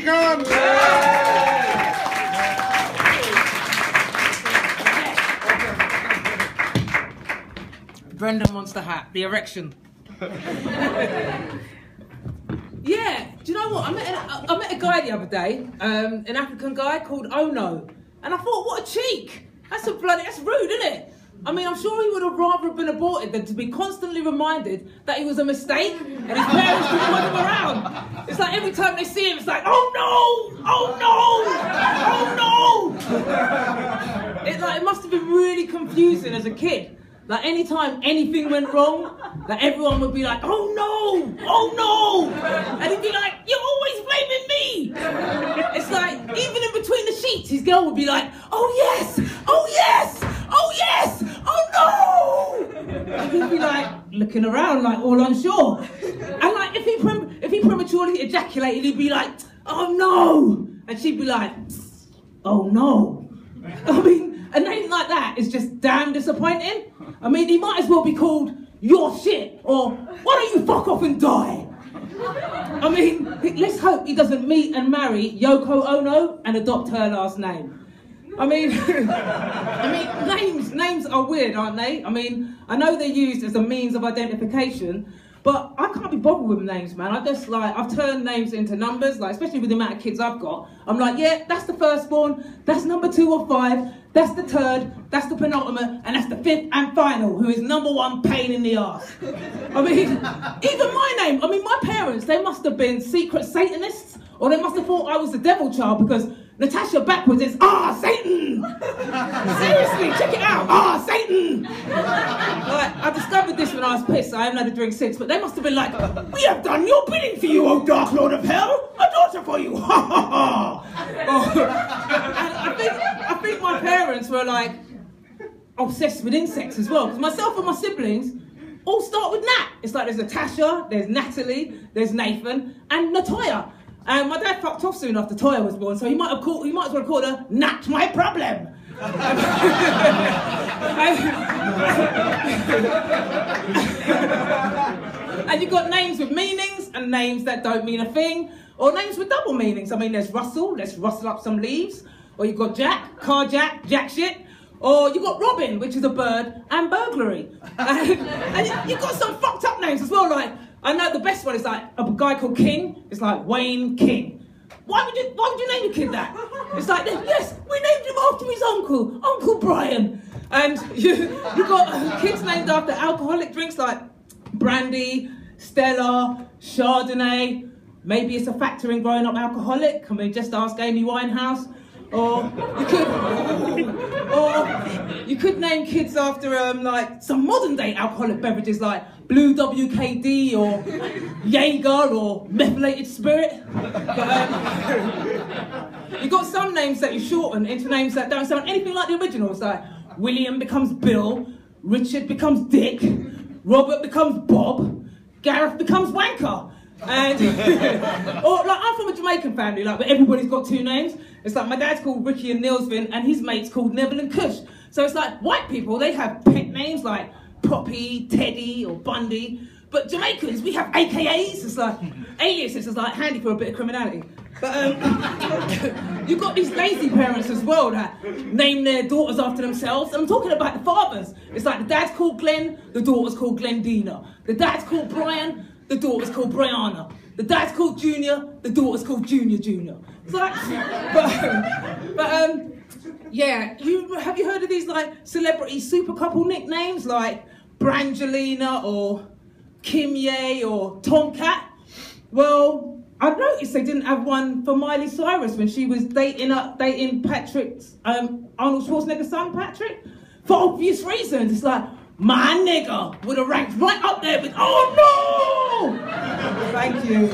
Welcome! Brendan wants the hat, the erection. Yeah, do you know what? I met a guy the other day, an African guy called Ono, and I thought, what a cheek! That's rude, isn't it? I mean, I'm sure he would have rather been aborted than to be constantly reminded that he was a mistake and his parents didn't want him around. It's like every time they see him, it's like, oh no! Oh no! Oh no! It must have been really confusing as a kid. Like anytime anything went wrong, like everyone would be like, oh no! Oh no! And he'd be like, you're always blaming me! It's like, even in between the sheets, his girl would be like, oh yes! Oh yes! Oh yes! Oh no! And he'd be like, looking around like all unsure. And like, if he prematurely ejaculated, he'd be like, oh no! And she'd be like, oh no. I mean, a name like that is just damn disappointing. I mean, he might as well be called Your Shit, or why don't you fuck off and die? I mean, let's hope he doesn't meet and marry Yoko Ono and adopt her last name. I mean, names are weird, aren't they? I mean, I know they're used as a means of identification, but I can't be bothered with names, man. I've turned names into numbers, like, especially with the amount of kids I've got. I'm like, yeah, that's the firstborn, that's number 2 or 5, that's the 3rd, that's the penultimate, and that's the 5th and final, who is number 1 pain in the arse. I mean, even my name, my parents, they must have been secret Satanists, or they must have thought I was the devil child, because Natasha backwards is, Satan! Seriously, check it out, Satan! Like, I discovered this when I was pissed, I haven't had a drink since, but they must have been like, we have done your bidding for you, O Dark Lord of Hell! A daughter for you, ha ha ha! I think my parents were like, obsessed with insects as well, because myself and my siblings all start with Nat. It's like there's Natasha, there's Natalie, there's Nathan, and Natoya. And my dad fucked off soon after Toya was born, so he might as well have called her Nat My Problem. And you've got names with meanings and names that don't mean a thing, or names with double meanings. I mean, there's Russell, let's rustle up some leaves, or you've got Jack, carjack, jack shit, or you've got Robin, which is a bird, and burglary. And you've got some fucked up names as well, like, I know the best one is like a guy called King. It's like Wayne King. Why would you name your kid that? It's like, yes, we named him after his uncle, Uncle Brian. And you've got kids named after alcoholic drinks like brandy, Stella, Chardonnay. Maybe it's a factor in growing up alcoholic. I mean, just ask Amy Winehouse. Or you could name kids after like some modern day alcoholic beverages like Blue WKD or Jaeger or methylated spirit. But you got some names that you shorten into names that don't sound anything like the originals. Like William becomes Bill, Richard becomes Dick, Robert becomes Bob, Gareth becomes Wanker. And or like I'm from a Jamaican family, like where everybody's got 2 names. It's like my dad's called Ricky and Nilsvin, and his mate's called Neville and Kush. So it's like white people, they have pet names like Poppy, Teddy, or Bundy. But Jamaicans, we have AKAs. It's like aliases. It's like handy for a bit of criminality. But you've got these lazy parents as well that name their daughters after themselves. I'm talking about the fathers. It's like the dad's called Glenn, the daughter's called Glendina. The dad's called Brian, the daughter's called Brianna. The dad's called Junior, the daughter's called Junior. It's like, yeah, have you heard of these like celebrity super couple nicknames like Brangelina or Kim Ye or Tomcat? Well, I've noticed they didn't have one for Miley Cyrus when she was dating Patrick's Arnold Schwarzenegger's son Patrick. For obvious reasons, it's like my nigga would have ranked right up there with oh no. Thank you.